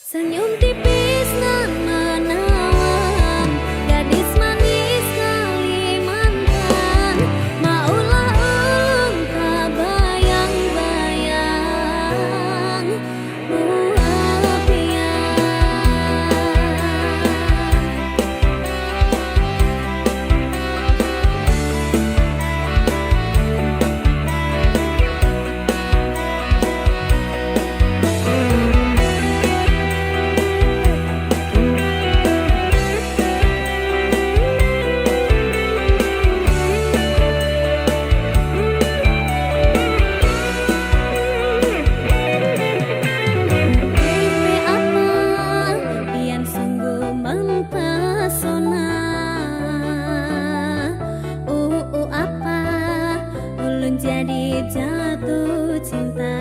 Senyum tipis nan menawan, gadis manis Kalimantan. Maulah ulung kabayang-bayang muapian. Jadi jatuh cinta.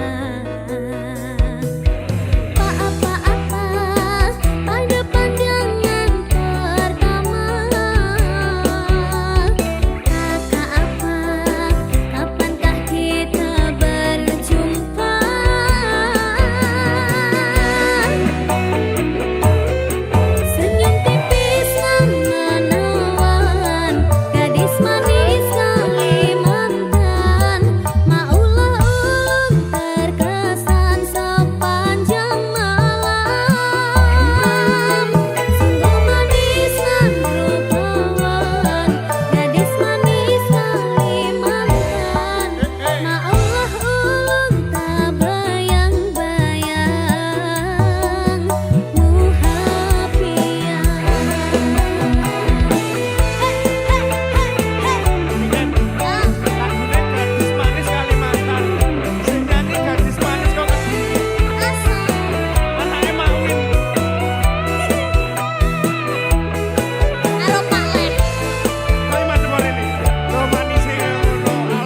Apa-apa pada pandangan pertama. Kakak apa, kapankah kita berjumpa? Senyum tipis nan menawan, gadis manis Kalimantan. Maulah ulung terkesan sepanjang malam. Sungguh manis nan rupawan, gadis manis Kalimantan. Maulah ulung tak bayang-bayang muhapian. Lagune gadis manis Kalimantan. Sing nyanyi gadis manis kok anake Mawin. Halo Pak Lek. Kok madhep ora ini? Lo manise ngono.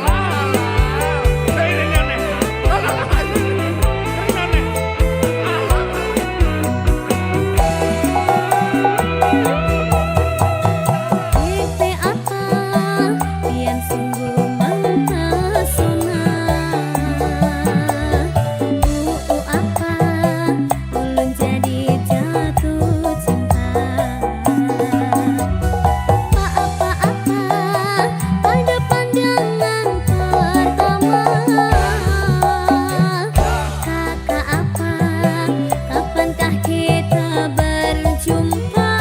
Alah. Seiringane. Seiringane. Bete apa pian sungguh mempesona. Apa ulun jadi jatuh cinta. Apa-apa pada pandangan pertama. Kakak apa, kapankah kita berjumpa?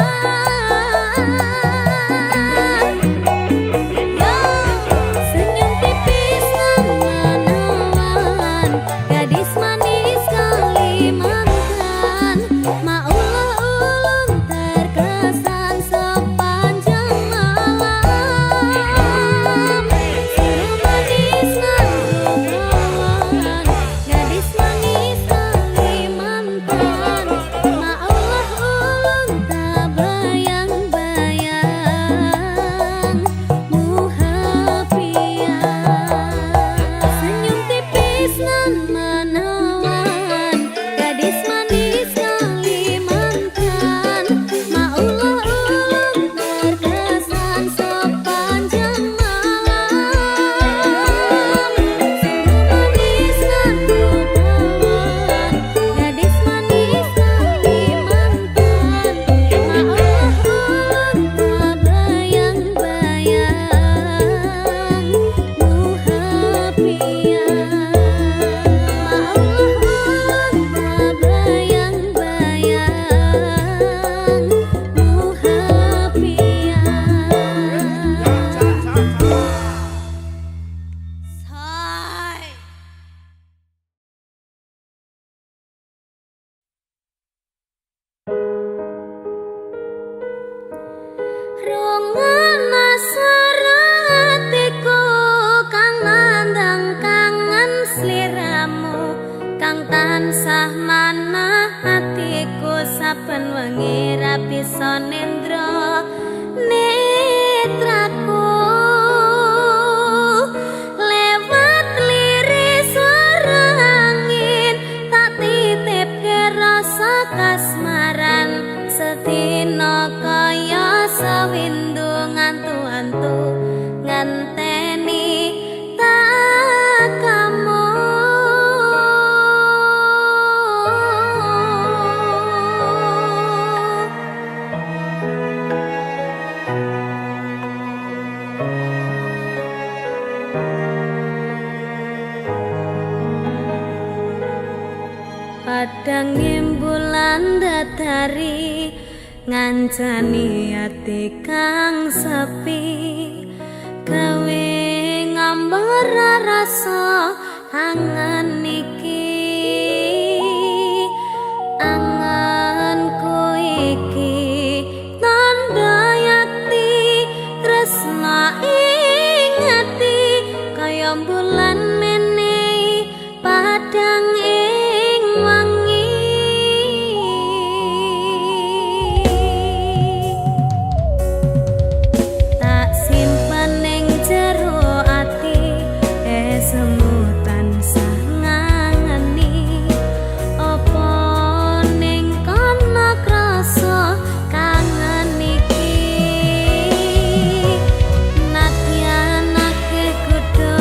Senyum tipis nan menawan, gadis manis Kalimantan. Maulah ulung terkesan sepanjang malam. Sungguh manis nan rupawan, gadis manis Kalimantan. Maulah ulung tak bayang-bayang muhapian. Senyum tipis nan menawan, gadis manis Kalimantan. Maulah ulung terkesan sepanjang malam. Sungguh manis nan rupawan, gadis manis Kalimantan. Maulah ulung tak bayang-bayang muhapian. Maulah ulung tak bayang-bayang muhapian. Say. Rongana saratiku kang nandang kangen sliramu, kang tansah manah hatiku saben wengi ra bisa nendra netraku. Lewat liris swara angin tak titipke rasa kasmaran, sedina kaya sawindu ngantu-antu ngenteni takamu. padang bulan dadari ngancani ati kang sepi gawe ngambar rasa angan iki anganku iki tanda yakti tresna ing ati kaya bulan menehi padang ing wangi tak simpen ning jero ati semu tansah ngangeni apa ning kana krasa kangen iki nadyan akeh kudu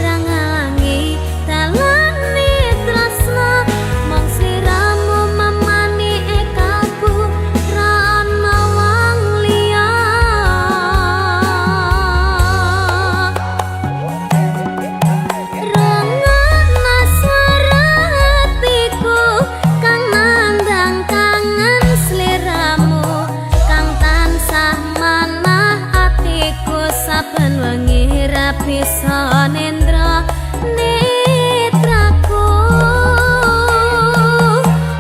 rangalangi dalane tresna mong sliramu mamani ekaku ra ana wong liya rungokna swara hatiku kang nandang kangen sliramu kang tansah manah atiku saben wengi ra bisa nendra netraku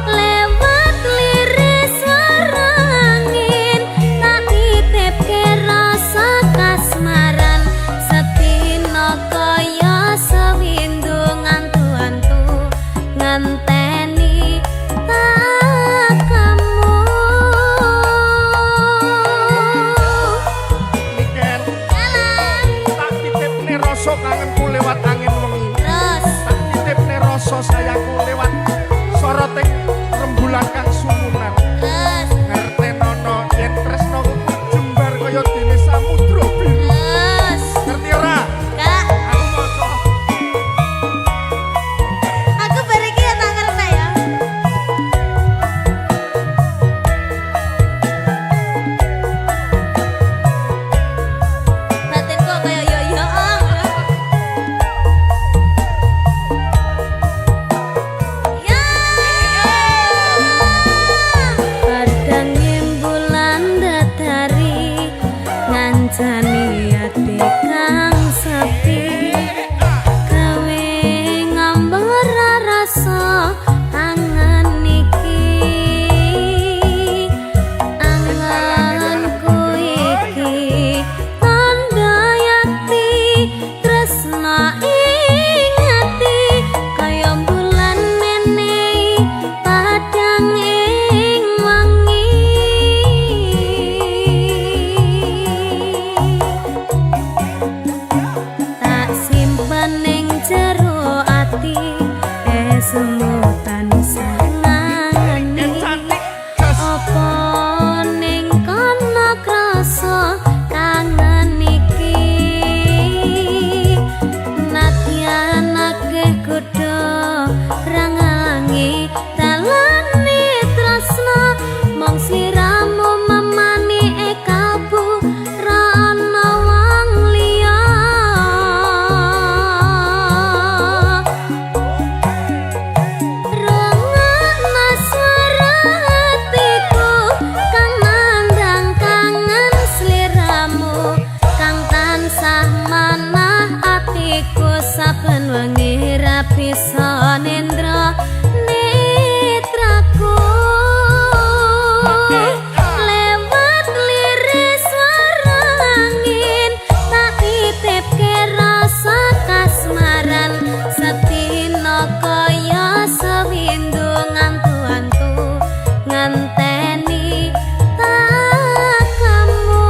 lewat liris swara angin tak titipke rasa kasmaran setino kaya sewindu ngantu-antu ngenteni tak kamu Niken jalan tak titipne rasa kangenku lewat angin wengi terus tak titipne rasa sayangku lewat soroting rembulan kang sumunan terus ngertenono yen tresnaku jembar kaya dene samudra biru terus ngerti ora kak aku maca aku bariki ya tak ngerti ya batinku kaya yo ya padang bulan dadari ngancani ati kang sepi gawe ngambar rasa angan iki anganku iki tanda yakti tresna ing ati kaya bulan menehi padang ing wangi tak simpen ning jero ati semu tansah ngangeni cantik jas apa ning kana krasa kangen iki nadyan akeh kudu rangalangi dalane tresna mong sliramu mamani ekabu ra ana wong liya rungokna swara hatiku kang nandang kangen sliramu kang tansah manah atiku saben wengi ra bisa nendra netraku lewat liris swara angin tak titipke rasa kasmaran setino kaya sewindu ngantu-antu ngenteni tak kamu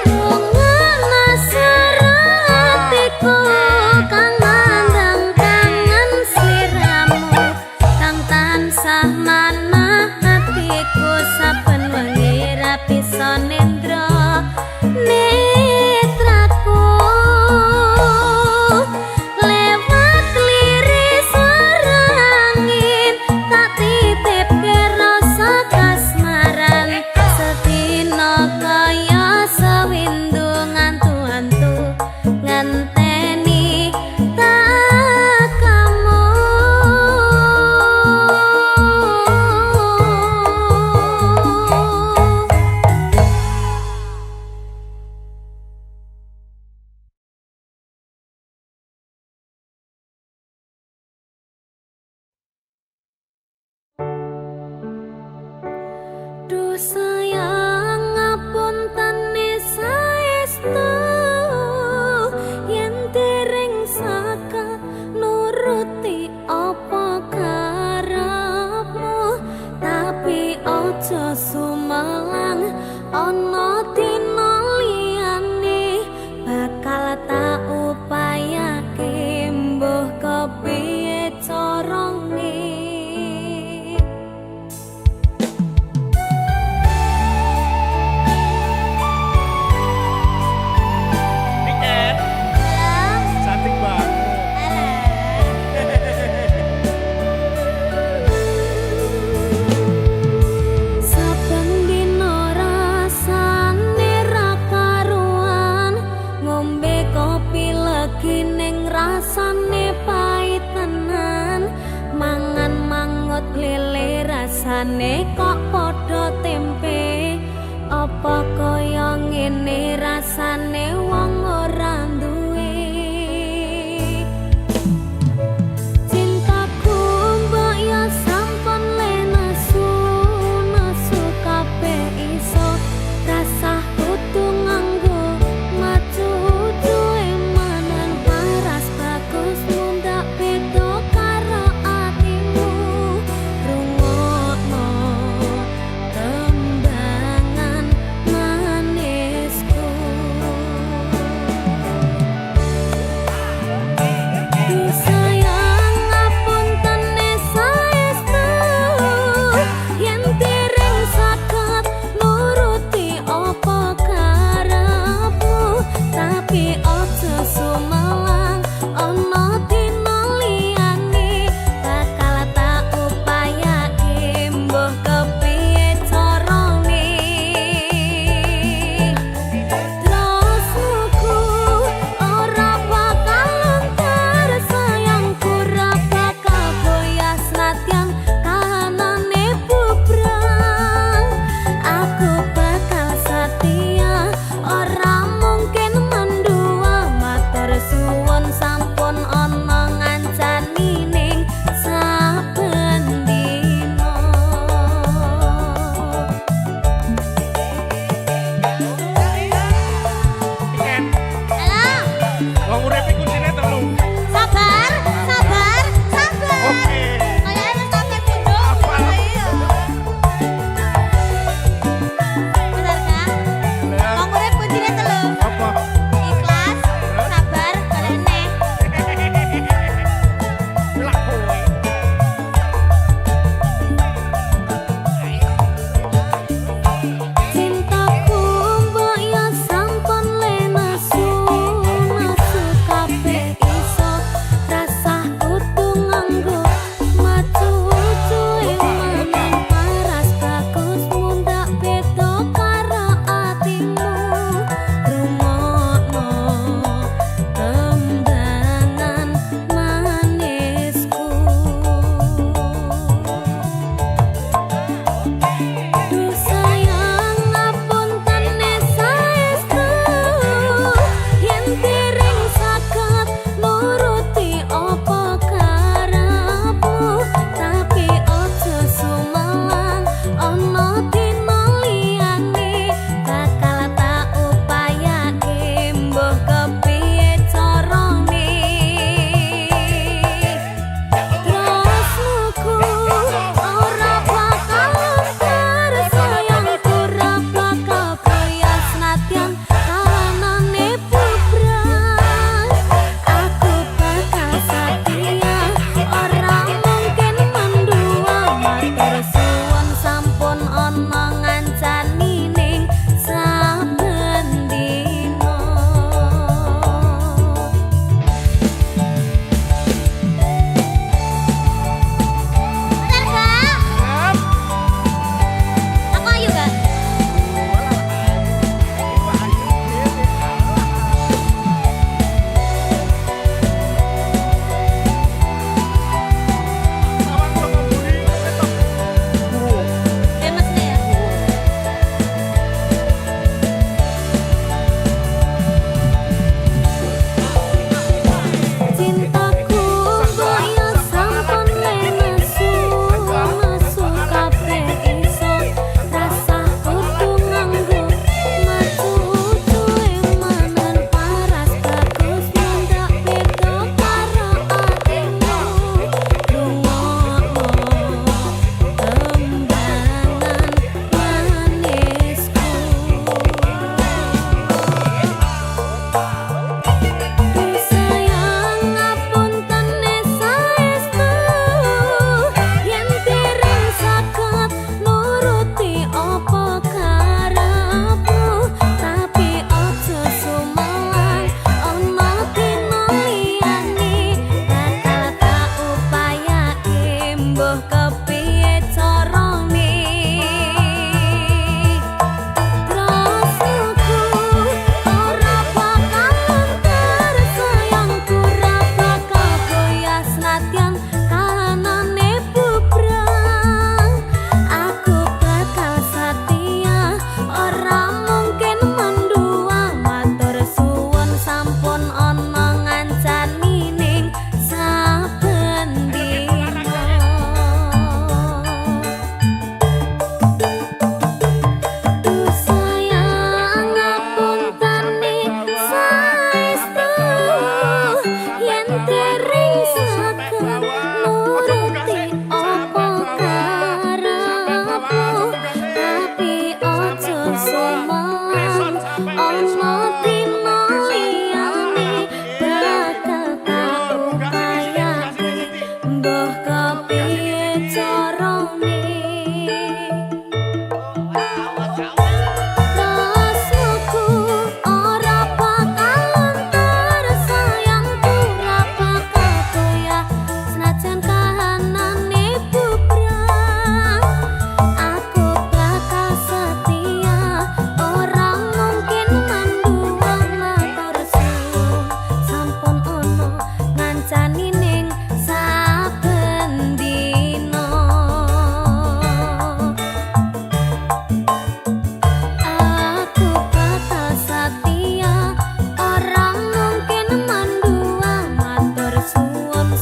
rungokna swara hatiku kang nandang kangen rasane kok padha tempe apa kaya ngene rasane wong ora duwe cintaku mbok ya sampun le nesu kabeh iso rasa kudu nganggo maju duwe manan paras bagus mundak beda karo atimu rungokno tembangan manisku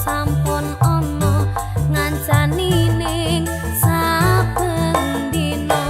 sampun ono ngancani ning saben dina.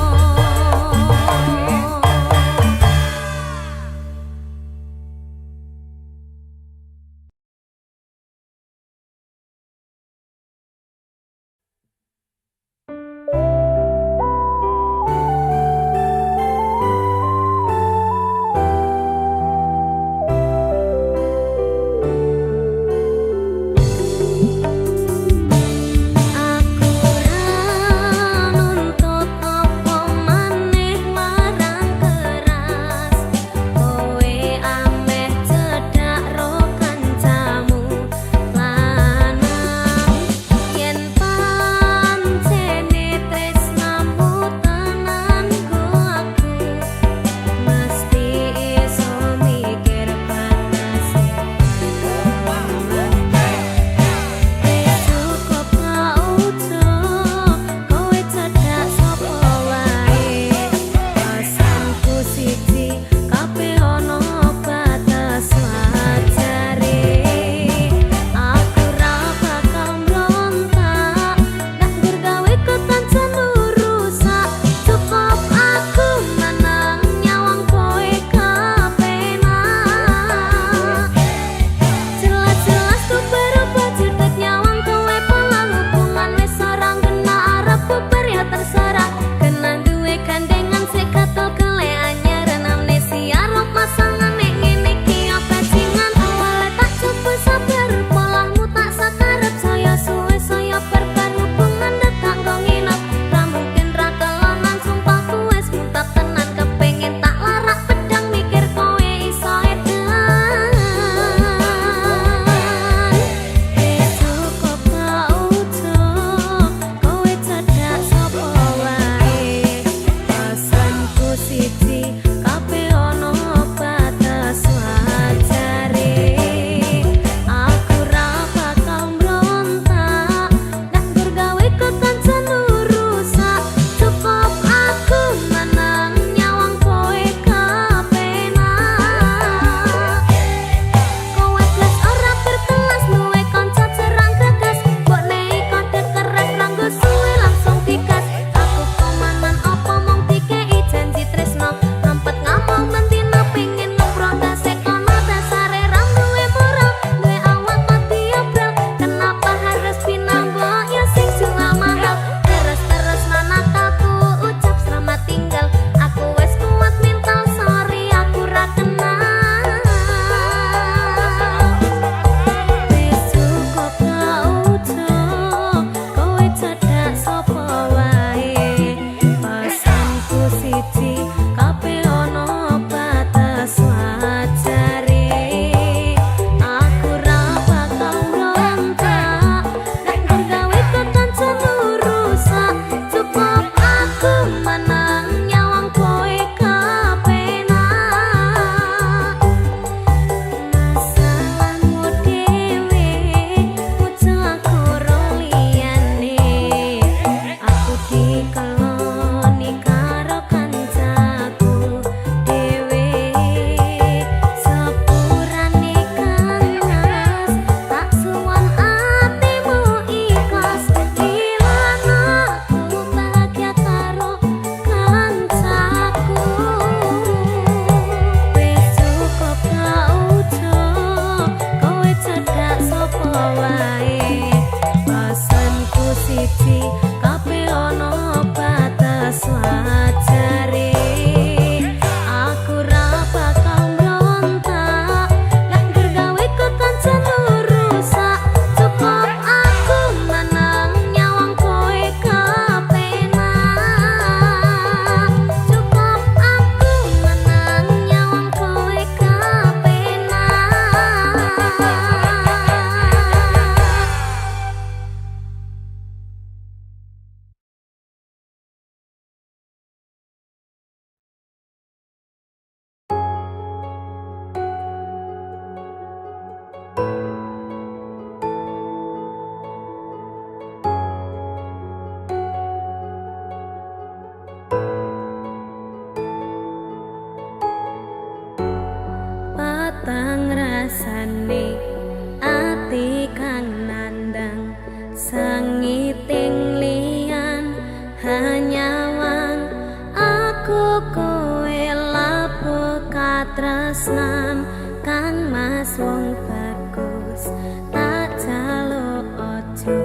katresnan kang mas wong bagus tak jaluk ojo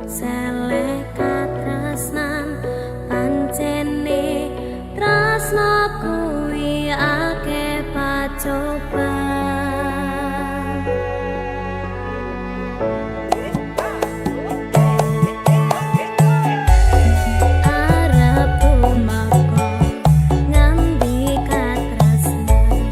seleh katresnan pancene tresno kuwi akeh pacobaan. Arep lumaku ngambi katresnan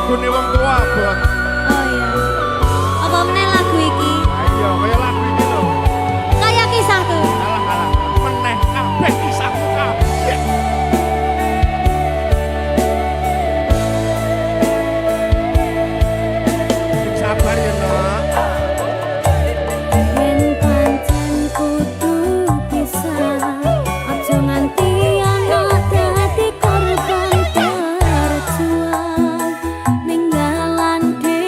lagune wong tua, Bos. Oh iya. Apa meneh lagu iki? Ayo, kaya lagu ini lho. Kayak kisahku. Alah, meneh kabeh kisahku kabeh. Sabar ya, Nok. Yen pancen kudu pisah, aja nganti ana dadi korban berjuang ninggalan dhewe.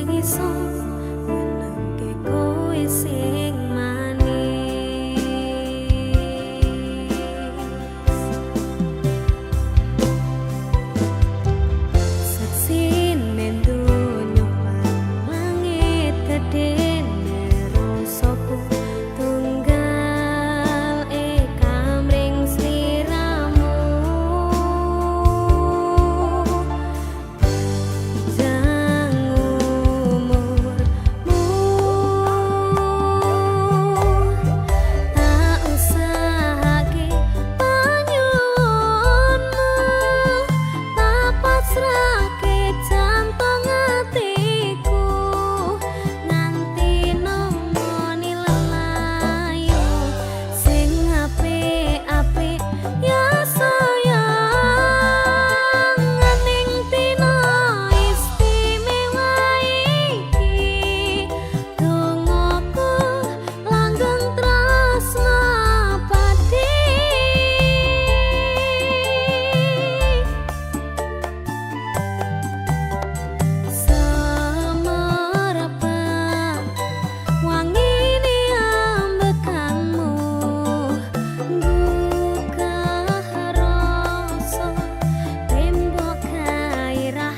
iso nyenengke kowe sing manis. Saksine donya lan langit gedene rasaku tunggal kamring sliramu. Panjang umurmu, tak usahake panyuwunmu, tak pasrahke jantung atiku nganti nemoni lelayu sing apik-apik ya sayang. Ning dina istimewa iki dongaku langgeng tresna pati. Semerepat wangine ambekanmu gugah rasa tembok gairah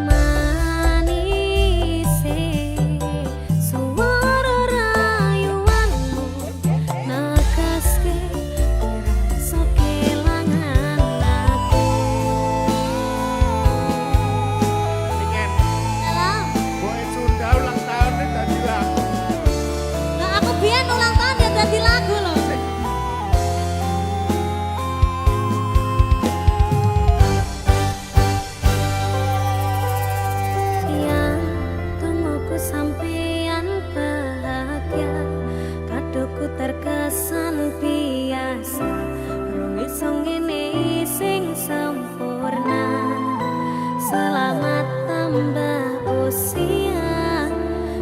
manise swara rayuanmu nekaske rasa kelangan aku. Pengen Dalam boy Sunda ulang tahun ini tadi lagu. Nah, aku biyen ulang tahun ya dadi lagu loh. Yang tungguku sampeyan bahagia, kadoku terkesan biasa. Rong iso ngene sing sempurna. Selamat tambah usia,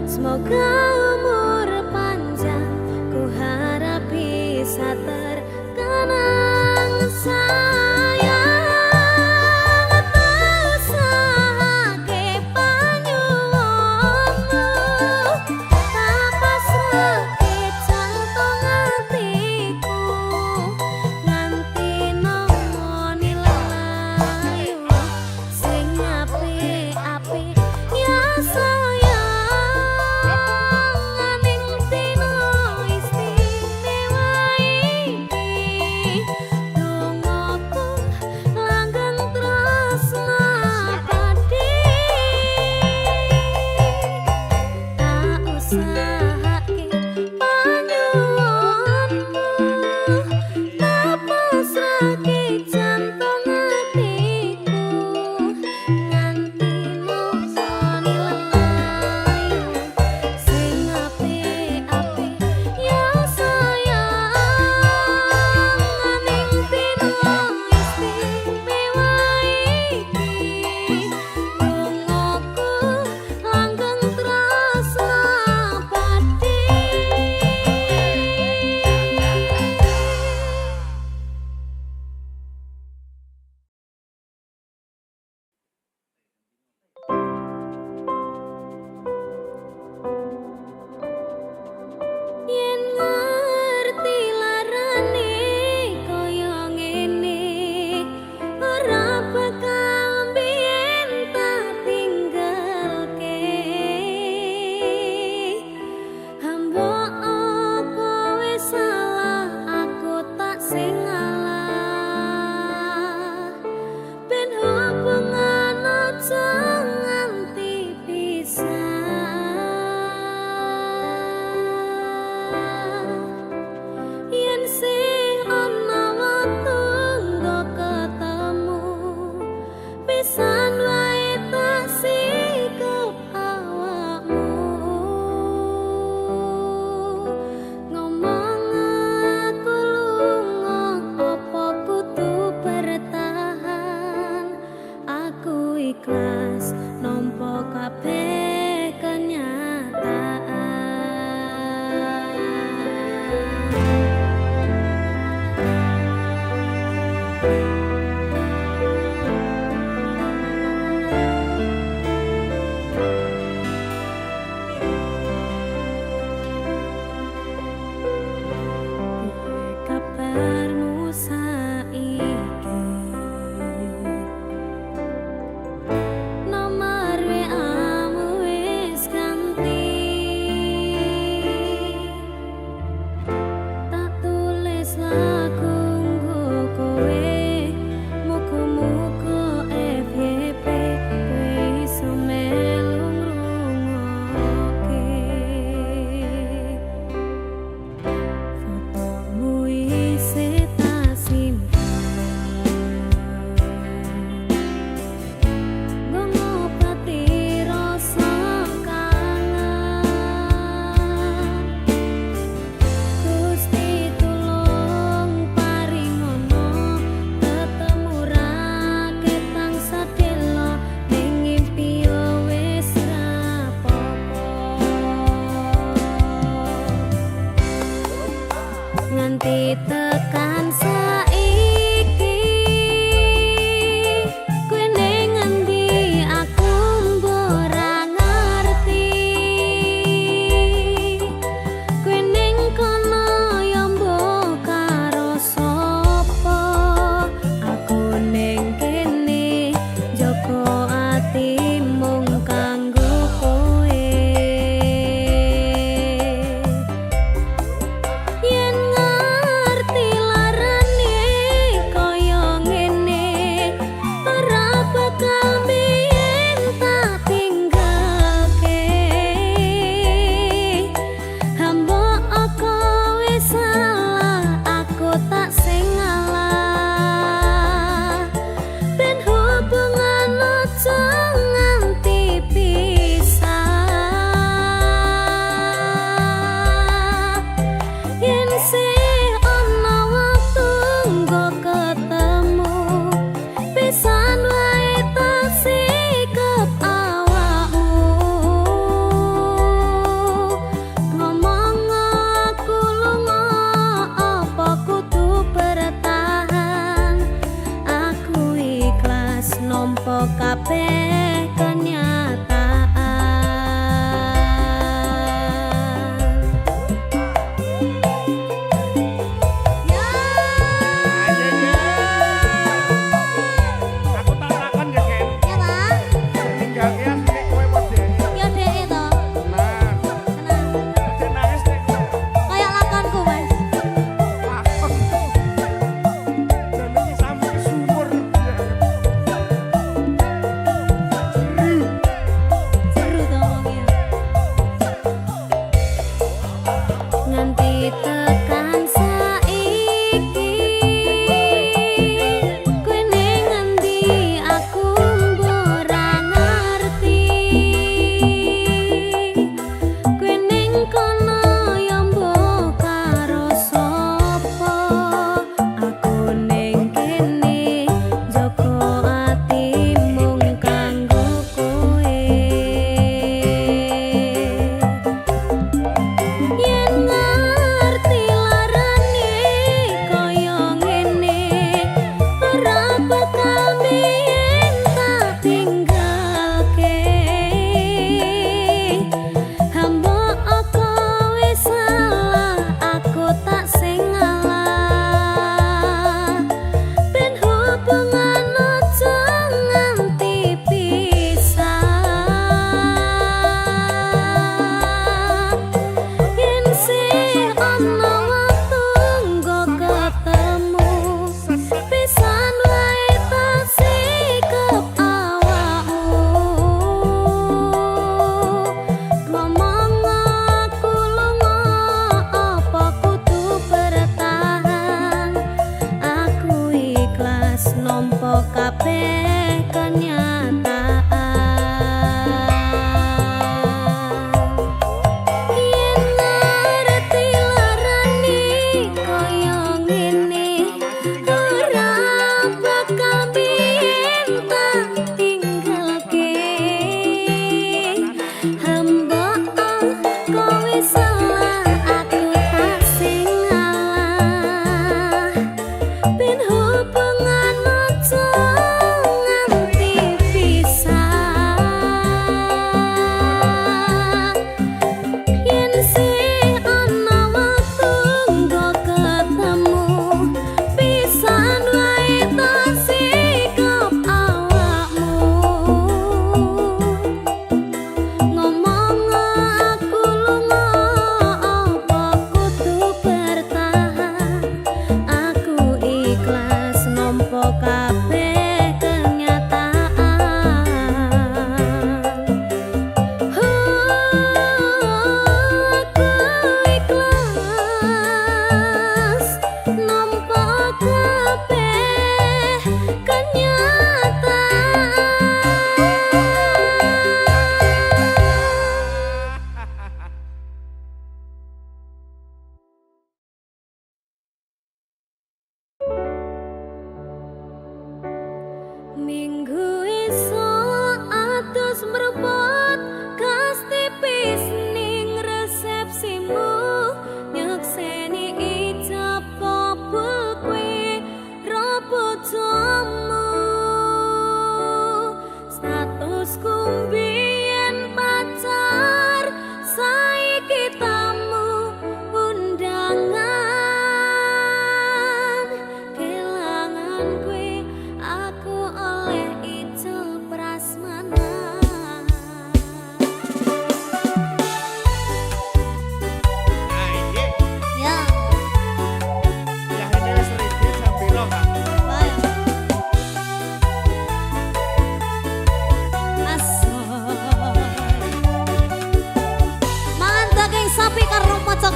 semoga umur panjang, ku harap bisa terkenang sayang. Tak usahake panyuwunmu, tak pasrahke jantung atiku nganti nemoni lelayu sing apik-apik ya sayang. Ning dina istimewa iki dongaku langgeng tresna pati. Tak usahake panyuwunmu, tak pasrahke jantung atiku nganti nemoni lelayu sing apik-apik ya sayang. Ning dina istimewa iki dongaku langgeng tresna pati.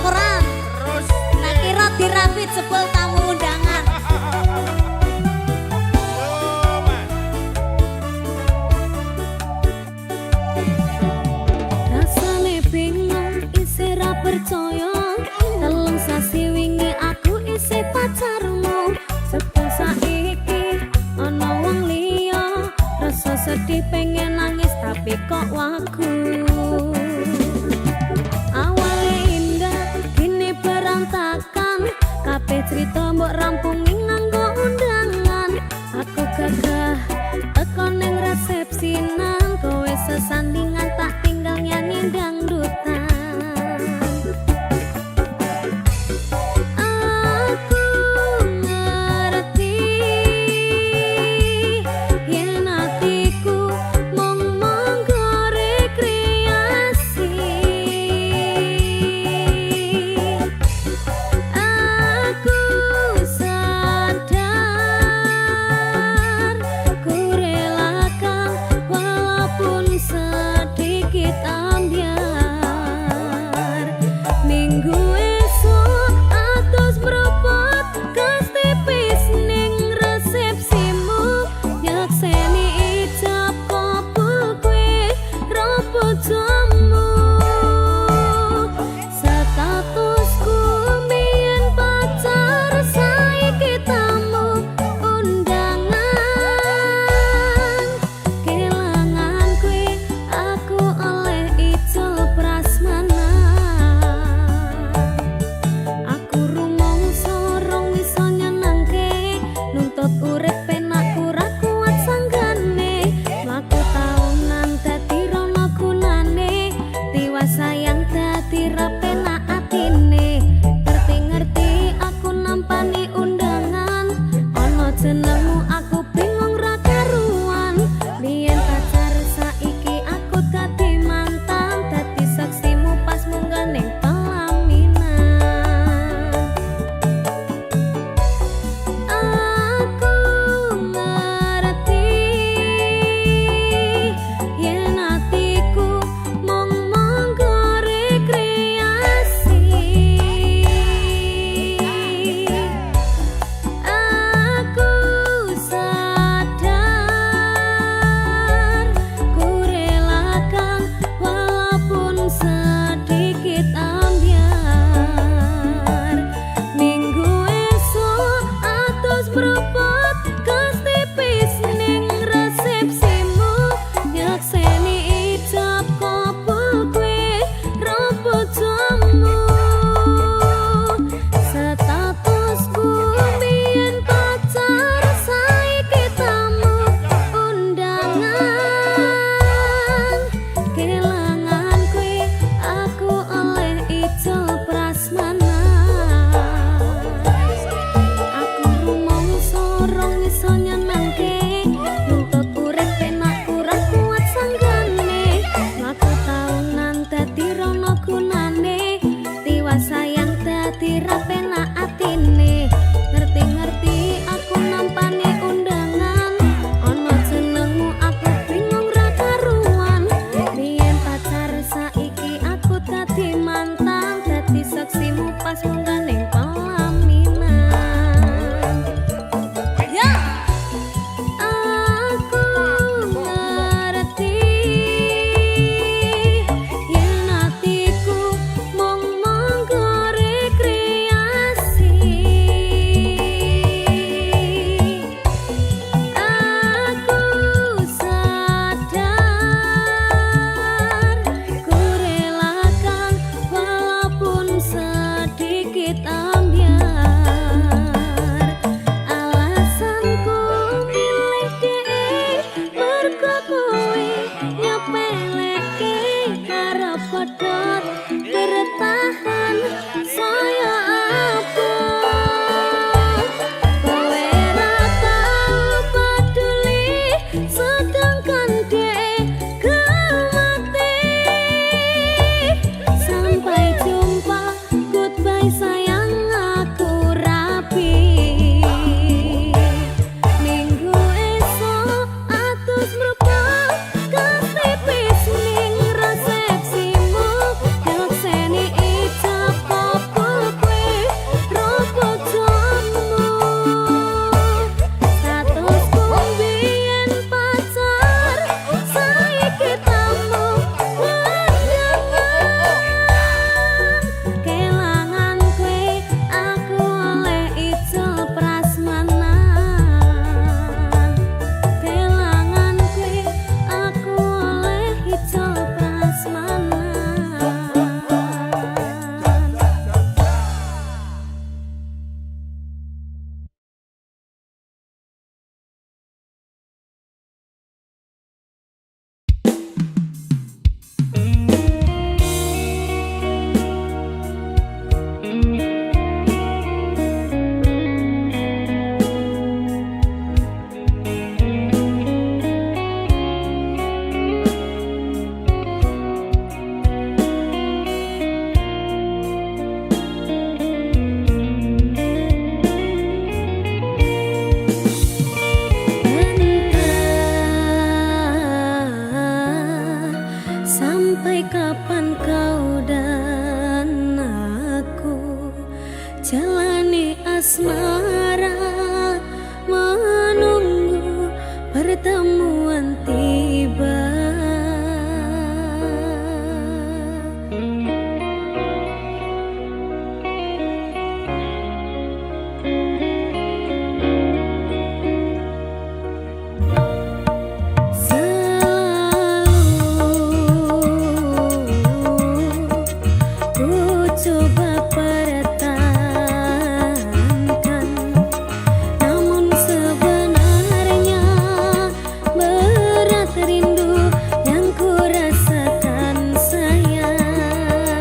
koran. Terus Tak kira dirapit sebel tamu undangan. oh, Mas. Rasane bingung isih ra percaya telung sasi wingi aku isih pacarmu sebab saiki ana wong liya rasa sedih pengen nangis tapi kok wagu awale indah kini berantakan kabeh cerita mbok rampungi nganggo undangan aku gagah teko ning resepsinan kowe sesandingan tak tinggal nyanyi dangdutan aku ngerti yen atiku mung monggo rekreasi aku sadar ku relakan walaupun sedikit ambiar minggu esok atus berobat gas tipis ning resepsimu nyakseni ijab kabul kue robo jamu statusku mbiyen pacar saiki tamu undangan kelangan kue aku oleh ijol prasmanan aku rumangsa rong iso nyenengke nuntut urip penak ora kuat sanggane mlaku taunan dadi rono gunane tiwas sayang dadi ra penak atine ngerti-ngerti aku nampani undangan ana jenengmu aku bingung ra karuan biyen pacar saiki aku dadi mantan dadi saksimu pas munggah ning pelaminan aku ngerti yen atiku mung monggo rekreasi aku sadar ku relakan walaupun sedikit ambiar minggu esok atus berobat gas tipis ning resepsimu nyakseni ijab kabul kue robo jamu statusku mbiyen pacar saiki tamu undangan kelangan kue aku oleh ijol prasmanan aku rumangsa rong iso nyenengke nuntut urip penak ora kuat sanggane mlaku taunan dadi rono gunane tiwas sayang dadi ra penak atine ngerti-ngerti aku nampani undangan ana jenengmu aku bingung ra karuan biyen pacar saiki aku dadi mantan dadi saksimu pas munggah ning pelaminan Ya, aku ngerti yen atiku mung monggo rekreasi aku sadar ku relakan walaupun sedikit ambiar alasanku milih dhewe mergo kowe nyepeleke karo pedhot bertahan saya apa kowe ra tau peduli sedangkan dhewe mati sampai jumpa goodbye sayang aku rapi minggu esok atus merupakan gas tipis ning resepsimu nyakseni ijab Sampai kapan kau dan aku jalani asmara, menunggu pertemuan tiba. Coba pertahankan, namun sebenarnya berat rindu yang ku rasakan sayang.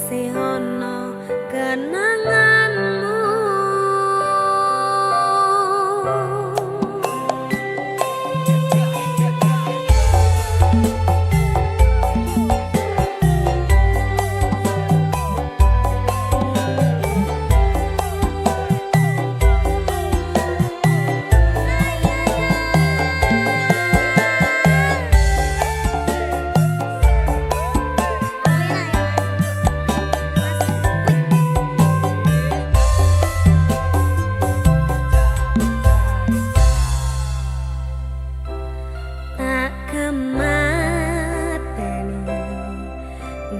isih ana kenanganmu.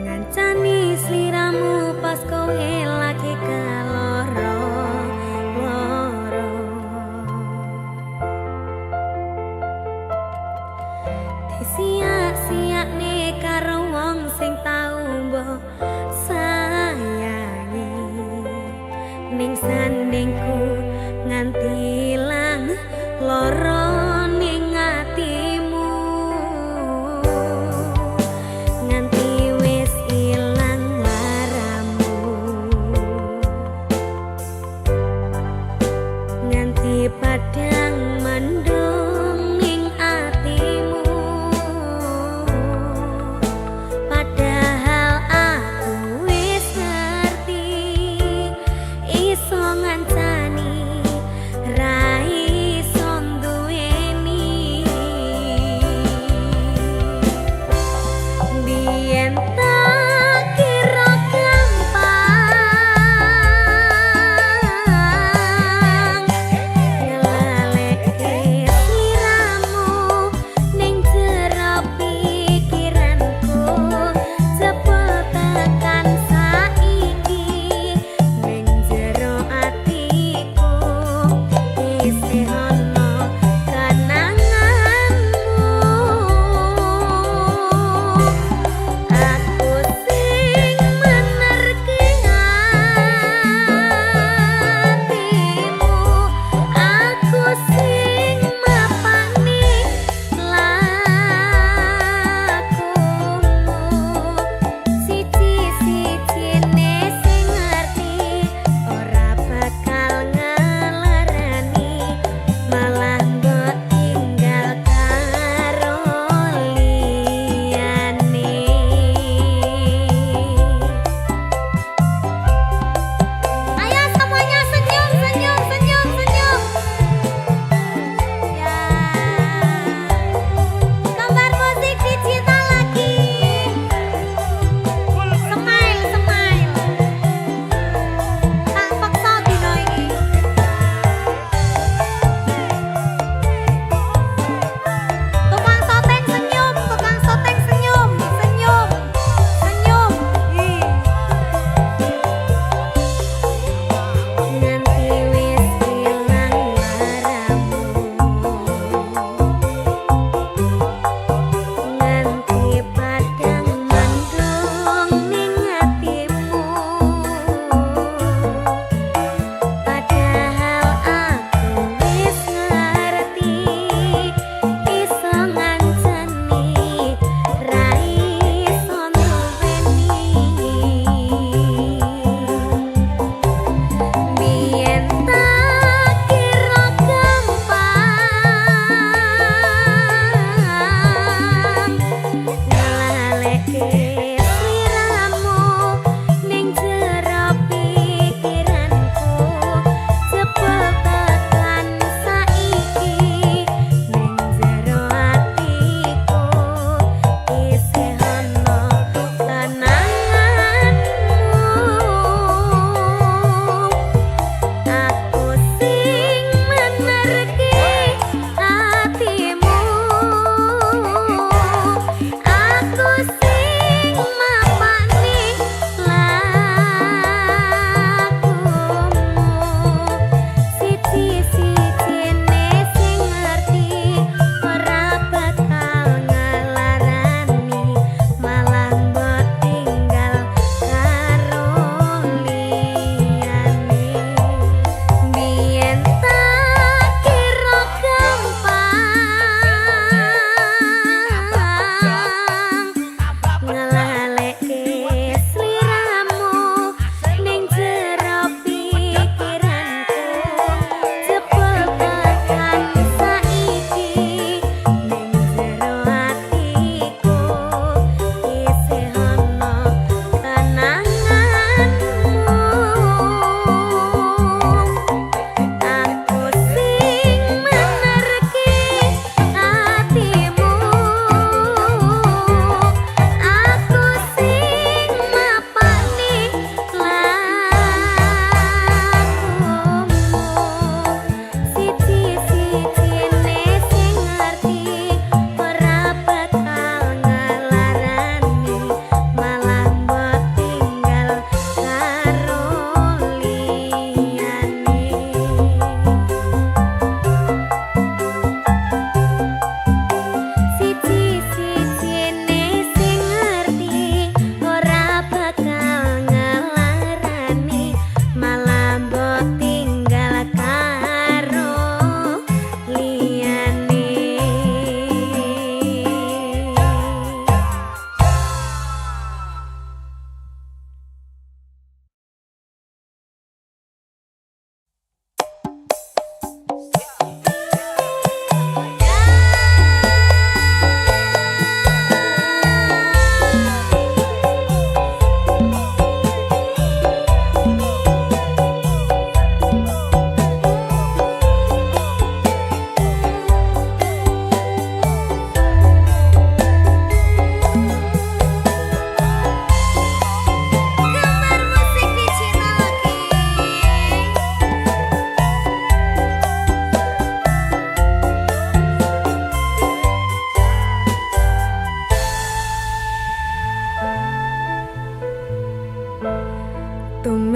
Ngancani sliramu pas kowe lagi keloro-loro. Disia-siakne karo wong sing tau mbok sayangi, ning sandingku nganti ilang loro ning atimu. Padang mendung ning atimu, padahal aku wis ngerti iso ngancani ra iso duweni. Biyen tak kira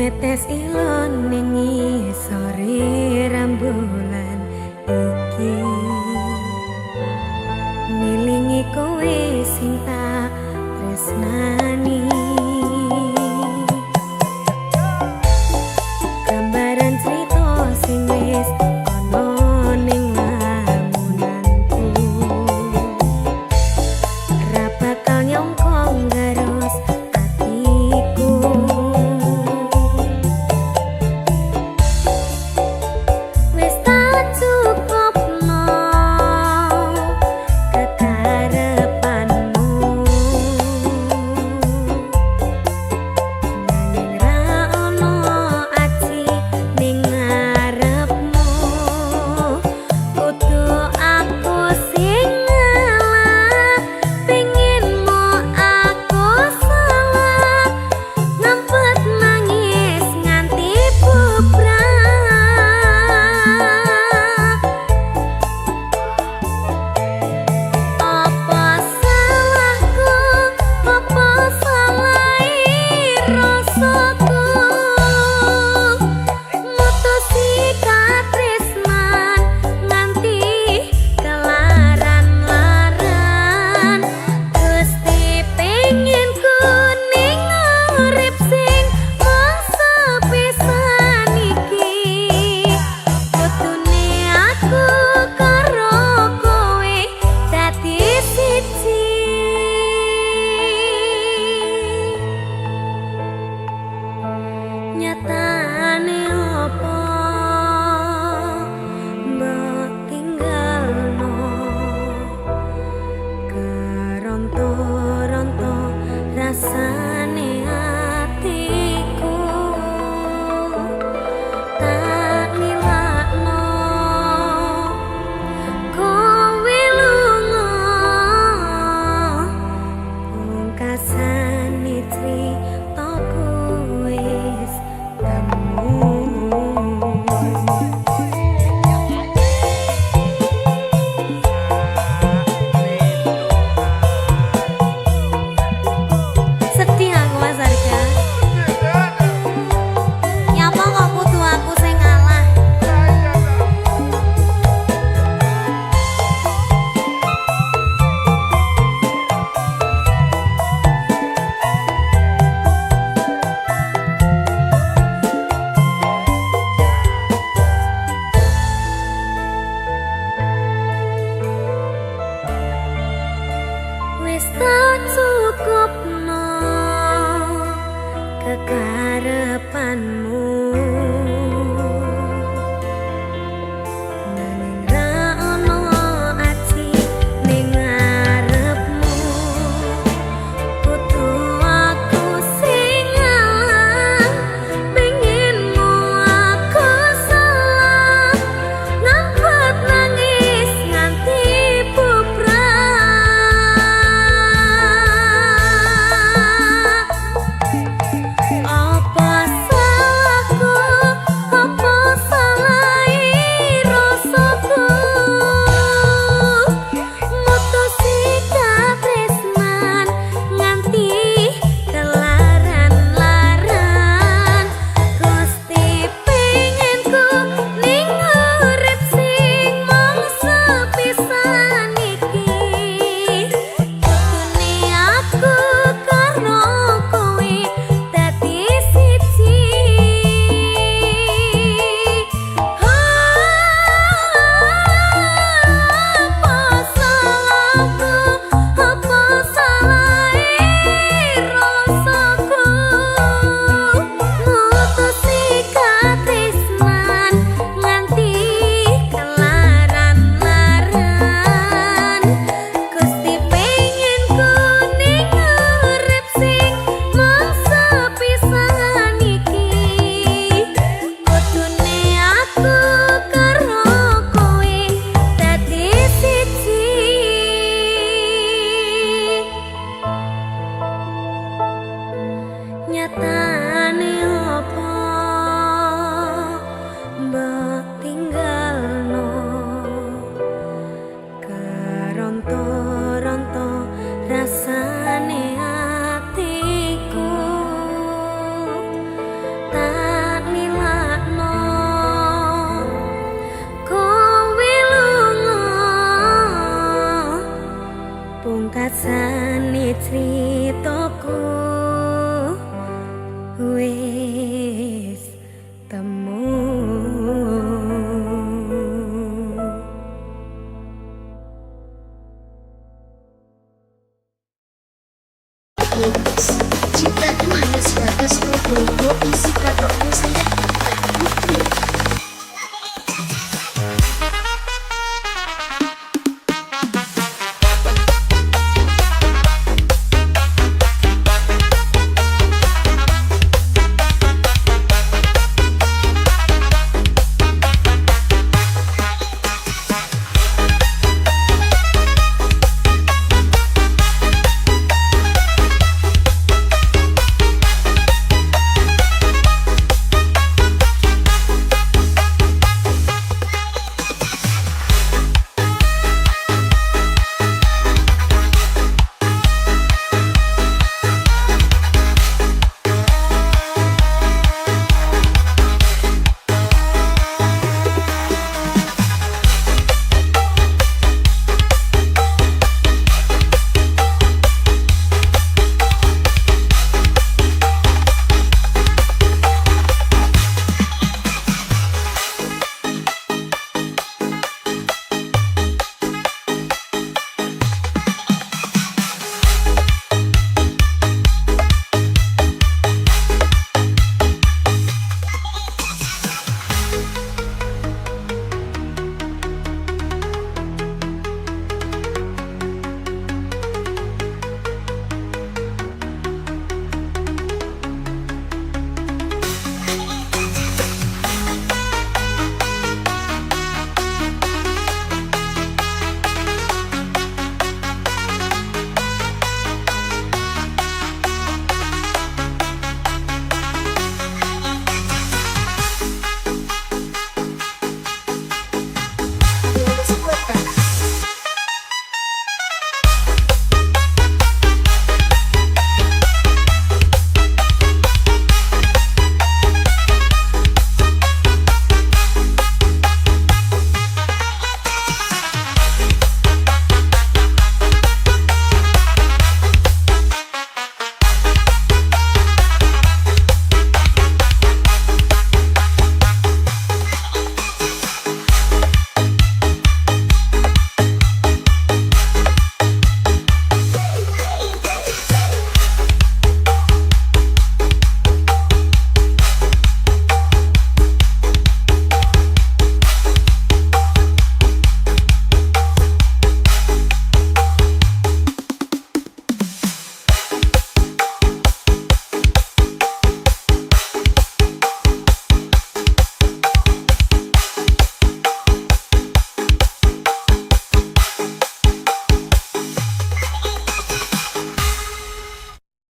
Netes ilon ning sore rembulan iki nilingi kowe sing tak tresnani gambaran cerita sing wis ana ning lamunanku ra bakal nyongkong garus atiku wis tak cukupno kekarepanmu nanging ra ono aji ning ngarepmu kudu aku sing ngalah pengenmu aku salah ngempet nangis nganti bubrah apa salahku apa salahe rasaku mutusi katresnan nganti kelaran-laran Gusti pengen kuning urip sing mangsa pisan iki kutune aku karo kowe dadi siji nyatane apa mbok tinggalno keronto-ronto rasane atiku tak nilakno kowe lunga pungkasane critaku wis temu sedih aku Mas Arga nyapa kok kudu aku sing ngalah wis tak cukupno kekarepanmu nanging ra ono aji ning ngarepmu kudu aku sing ngalah pengenmu aku salah ngempet nangis nganti bubrah apa salahku Hits. Cinta itu hanya sebatas foto isi katokmu saja.